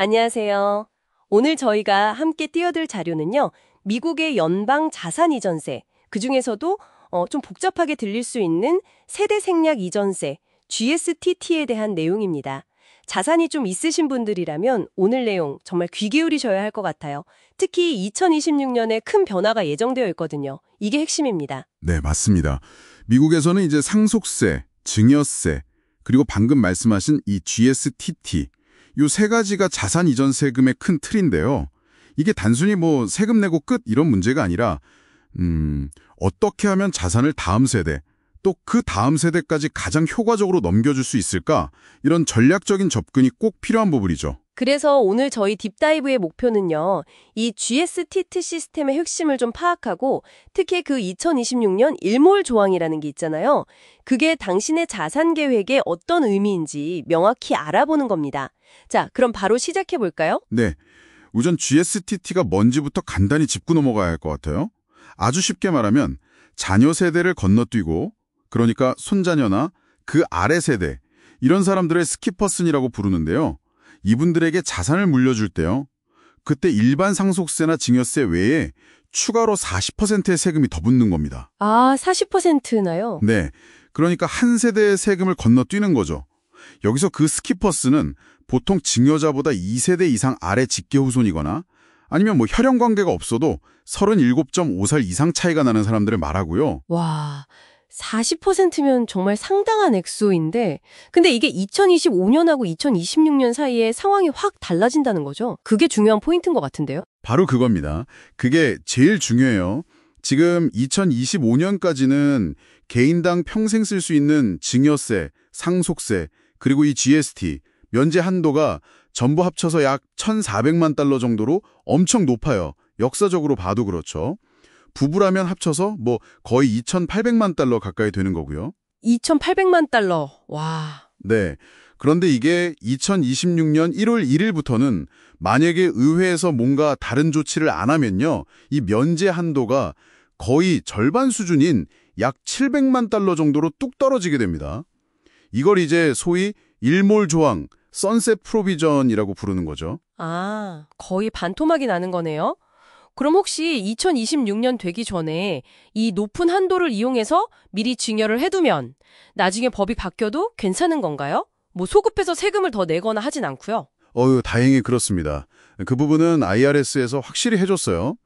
안녕하세요. 오늘 저희가 함께 띄워들 자료는요, 미국의 연방 자산 이전세, 그중에서도 좀 복잡하게 들릴 수 있는 세대 생략 이전세, GSTT에 대한 내용입니다. 자산이 좀 있으신 분들이라면 오늘 내용 정말 귀 기울이셔야 할 것 같아요. 특히 2026년에 큰 변화가 예정되어 있거든요. 이게 핵심입니다. 네, 맞습니다. 미국에서는 이제 상속세, 증여세, 그리고 방금 말씀하신 이 GSTT, 요 세 가지가 자산 이전 세금의 큰 틀인데요. 이게 단순히 뭐 세금 내고 끝 이런 문제가 아니라 어떻게 하면 자산을 다음 세대, 또 그 다음 세대까지 가장 효과적으로 넘겨줄 수 있을까? 이런 전략적인 접근이 꼭 필요한 부분이죠. 그래서 오늘 저희 딥다이브의 목표는요, 이 GSTT 시스템의 핵심을 좀 파악하고 특히 그 2026년 일몰 조항이라는 게 있잖아요. 그게 당신의 자산 계획에 어떤 의미인지 명확히 알아보는 겁니다. 자, 그럼 바로 시작해 볼까요? 네, 우선 GSTT가 뭔지부터 간단히 짚고 넘어가야 할 것 같아요. 아주 쉽게 말하면 자녀 세대를 건너뛰고, 그러니까 손자녀나 그 아래 세대, 이런 사람들의 스키퍼슨이라고 부르는데요. 이분들에게 자산을 물려줄 때요, 그때 일반 상속세나 증여세 외에 추가로 40%의 세금이 더 붙는 겁니다. 아, 40%나요? 네, 그러니까 한 세대의 세금을 건너뛰는 거죠. 여기서 그 스키퍼스는 보통 증여자보다 2세대 이상 아래 직계 후손이거나 아니면 뭐 혈연 관계가 없어도 37.5살 이상 차이가 나는 사람들을 말하고요. 와, 40%면 정말 상당한 액수인데, 근데 이게 2025년하고 2026년 사이에 상황이 확 달라진다는 거죠? 그게 중요한 포인트인 것 같은데요? 바로 그겁니다. 그게 제일 중요해요. 지금 2025년까지는 개인당 평생 쓸 수 있는 증여세, 상속세, 그리고 이 GST, 면제 한도가 전부 합쳐서 약 1,400만 달러 정도로 엄청 높아요. 역사적으로 봐도 그렇죠. 부부라면 합쳐서 뭐 거의 2,800만 달러 가까이 되는 거고요. 2,800만 달러. 와. 네. 그런데 이게 2026년 1월 1일부터는 만약에 의회에서 뭔가 다른 조치를 안 하면요, 이 면제 한도가 거의 절반 수준인 약 700만 달러 정도로 뚝 떨어지게 됩니다. 이걸 이제 소위 일몰 조항, 선셋 프로비전이라고 부르는 거죠. 아, 거의 반토막이 나는 거네요. 그럼 혹시 2026년 되기 전에 이 높은 한도를 이용해서 미리 증여를 해두면 나중에 법이 바뀌어도 괜찮은 건가요? 뭐 소급해서 세금을 더 내거나 하진 않고요. 다행히 그렇습니다. 그 부분은 IRS에서 확실히 해줬어요.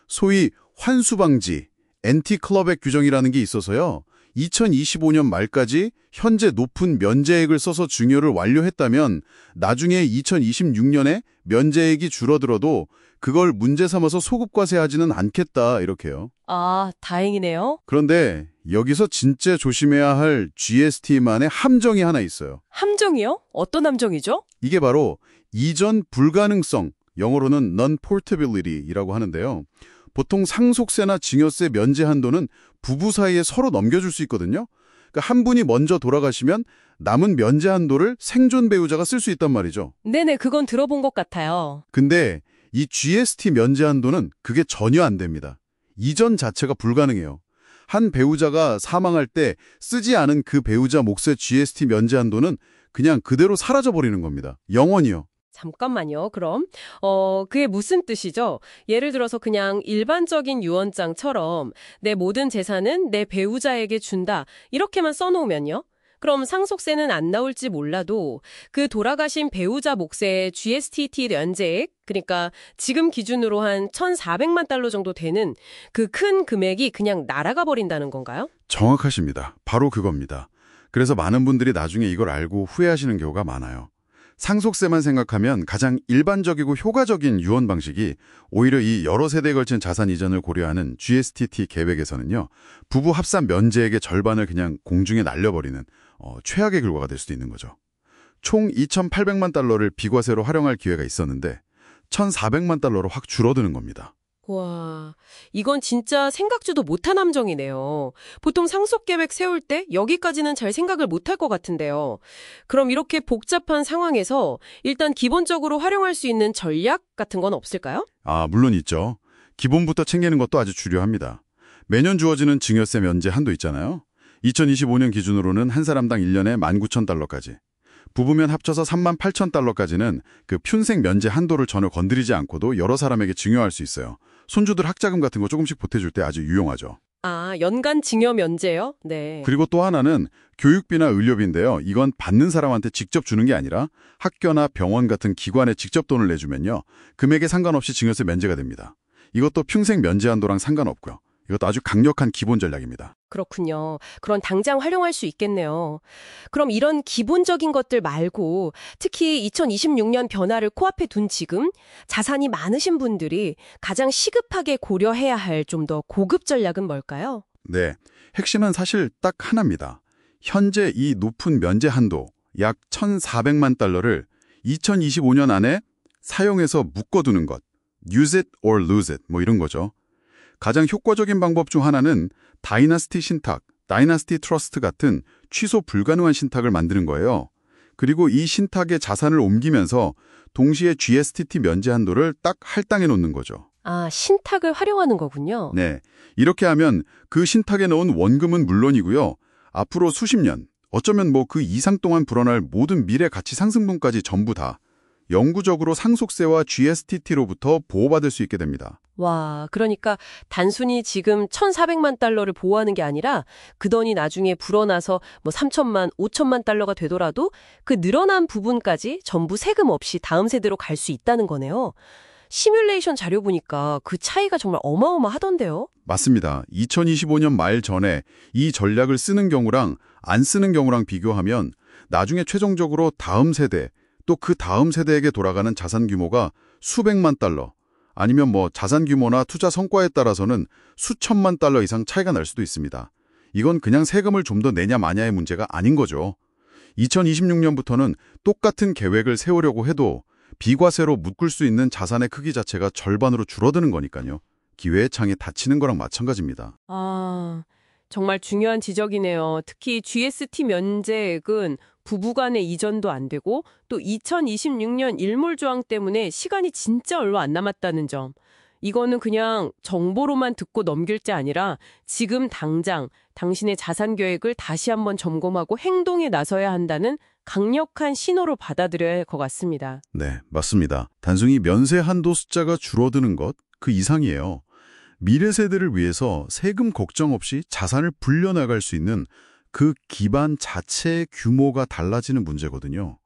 소위 환수방지, 엔티클럽백 규정이라는 게 있어서요. 2025년 말까지 현재 높은 면제액을 써서 증여를 완료했다면 나중에 2026년에 면제액이 줄어들어도 그걸 문제 삼아서 소급과세하지는 않겠다, 이렇게요. 아, 다행이네요. 그런데 여기서 진짜 조심해야 할 GST만의 함정이 하나 있어요. 함정이요? 어떤 함정이죠? 이게 바로 이전 불가능성, 영어로는 non-portability이라고 하는데요. 보통 상속세나 증여세 면제 한도는 부부 사이에 서로 넘겨줄 수 있거든요. 그러니까 한 분이 먼저 돌아가시면 남은 면제 한도를 생존 배우자가 쓸 수 있단 말이죠. 네네, 그건 들어본 것 같아요. 근데 이 GST 면제 한도는 그게 전혀 안 됩니다. 이전 자체가 불가능해요. 한 배우자가 사망할 때 쓰지 않은 그 배우자 몫의 GST 면제 한도는 그냥 그대로 사라져버리는 겁니다. 영원히요. 잠깐만요. 그럼 그게 무슨 뜻이죠? 예를 들어서 그냥 일반적인 유언장처럼 내 모든 재산은 내 배우자에게 준다. 이렇게만 써놓으면요? 그럼 상속세는 안 나올지 몰라도 그 돌아가신 배우자 몫의 GSTT 면제액, 그러니까 지금 기준으로 한 1,400만 달러 정도 되는 그 큰 금액이 그냥 날아가 버린다는 건가요? 정확하십니다. 바로 그겁니다. 그래서 많은 분들이 나중에 이걸 알고 후회하시는 경우가 많아요. 상속세만 생각하면 가장 일반적이고 효과적인 유언 방식이 오히려 이 여러 세대에 걸친 자산 이전을 고려하는 GSTT 계획에서는요, 부부 합산 면제액의 절반을 그냥 공중에 날려버리는 최악의 결과가 될 수도 있는 거죠. 총 2,800만 달러를 비과세로 활용할 기회가 있었는데 1,400만 달러로 확 줄어드는 겁니다. 와, 이건 진짜 생각지도 못한 함정이네요. 보통 상속계획 세울 때 여기까지는 잘 생각을 못할 것 같은데요. 그럼 이렇게 복잡한 상황에서 일단 기본적으로 활용할 수 있는 전략 같은 건 없을까요? 물론 있죠. 기본부터 챙기는 것도 아주 중요합니다. 매년 주어지는 증여세 면제 한도 있잖아요. 2025년 기준으로는 한 사람당 1년에 19,000달러까지. 부부면 합쳐서 38,000달러까지는 그 핀색 면제 한도를 전혀 건드리지 않고도 여러 사람에게 증여할 수 있어요. 손주들 학자금 같은 거 조금씩 보태줄 때 아주 유용하죠. 아, 연간 증여 면제요? 네. 그리고 또 하나는 교육비나 의료비인데요. 이건 받는 사람한테 직접 주는 게 아니라 학교나 병원 같은 기관에 직접 돈을 내주면요. 금액에 상관없이 증여세 면제가 됩니다. 이것도 평생 면제 한도랑 상관없고요. 이것도 아주 강력한 기본 전략입니다. 그렇군요. 그런 당장 활용할 수 있겠네요. 그럼 이런 기본적인 것들 말고 특히 2026년 변화를 코앞에 둔 지금 자산이 많으신 분들이 가장 시급하게 고려해야 할 좀 더 고급 전략은 뭘까요? 네, 핵심은 사실 딱 하나입니다. 현재 이 높은 면제 한도 약 1,400만 달러를 2025년 안에 사용해서 묶어두는 것. Use it or lose it 뭐 이런 거죠. 가장 효과적인 방법 중 하나는 다이나스티 신탁, 다이나스티 트러스트 같은 취소 불가능한 신탁을 만드는 거예요. 그리고 이 신탁에 자산을 옮기면서 동시에 GSTT 면제 한도를 딱 할당해 놓는 거죠. 아, 신탁을 활용하는 거군요. 네, 이렇게 하면 그 신탁에 넣은 원금은 물론이고요. 앞으로 수십 년, 어쩌면 뭐 그 이상 동안 불어날 모든 미래 가치 상승분까지 전부 다 영구적으로 상속세와 GSTT로부터 보호받을 수 있게 됩니다. 와, 그러니까 단순히 지금 1,400만 달러를 보호하는 게 아니라 그 돈이 나중에 불어나서 뭐 3천만, 5천만 달러가 되더라도 그 늘어난 부분까지 전부 세금 없이 다음 세대로 갈 수 있다는 거네요. 시뮬레이션 자료 보니까 그 차이가 정말 어마어마하던데요. 맞습니다. 2025년 말 전에 이 전략을 쓰는 경우랑 안 쓰는 경우랑 비교하면 나중에 최종적으로 다음 세대, 또 그 다음 세대에게 돌아가는 자산 규모가 수백만 달러, 아니면 뭐 자산 규모나 투자 성과에 따라서는 수천만 달러 이상 차이가 날 수도 있습니다. 이건 그냥 세금을 좀 더 내냐 마냐의 문제가 아닌 거죠. 2026년부터는 똑같은 계획을 세우려고 해도 비과세로 묶을 수 있는 자산의 크기 자체가 절반으로 줄어드는 거니까요. 기회의 창이 닫히는 거랑 마찬가지입니다. 아, 정말 중요한 지적이네요. 특히 GST 면제액은 부부간의 이전도 안 되고 또 2026년 일몰조항 때문에 시간이 진짜 얼마 안 남았다는 점. 이거는 그냥 정보로만 듣고 넘길 게 아니라 지금 당장 당신의 자산 계획을 다시 한번 점검하고 행동에 나서야 한다는 강력한 신호로 받아들여야 할 것 같습니다. 네, 맞습니다. 단순히 면세 한도 숫자가 줄어드는 것, 그 이상이에요. 미래 세대를 위해서 세금 걱정 없이 자산을 불려나갈 수 있는 그 기반 자체의 규모가 달라지는 문제거든요.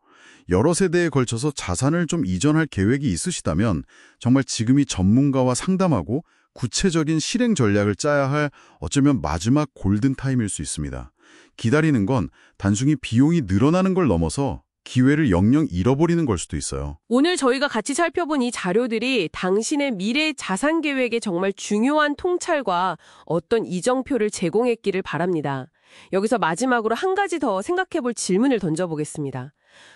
여러 세대에 걸쳐서 자산을 좀 이전할 계획이 있으시다면 정말 지금이 전문가와 상담하고 구체적인 실행 전략을 짜야 할 어쩌면 마지막 골든타임일 수 있습니다. 기다리는 건 단순히 비용이 늘어나는 걸 넘어서 기회를 영영 잃어버리는 걸 수도 있어요. 오늘 저희가 같이 살펴본 이 자료들이 당신의 미래 자산 계획에 정말 중요한 통찰과 어떤 이정표를 제공했기를 바랍니다. 여기서 마지막으로 한 가지 더 생각해 볼 질문을 던져보겠습니다.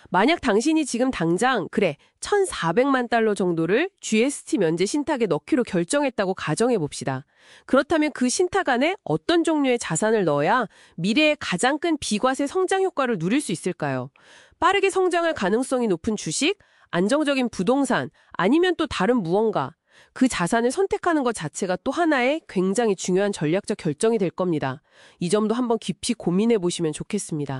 만약 당신이 지금 당장 1,400만 달러 정도를 GST 면제 신탁에 넣기로 결정했다고 가정해 봅시다. 그렇다면 그 신탁 안에 어떤 종류의 자산을 넣어야 미래의 가장 큰 비과세 성장 효과를 누릴 수 있을까요? 빠르게 성장할 가능성이 높은 주식, 안정적인 부동산, 아니면 또 다른 무언가. 그 자산을 선택하는 것 자체가 또 하나의 굉장히 중요한 전략적 결정이 될 겁니다. 이 점도 한번 깊이 고민해 보시면 좋겠습니다.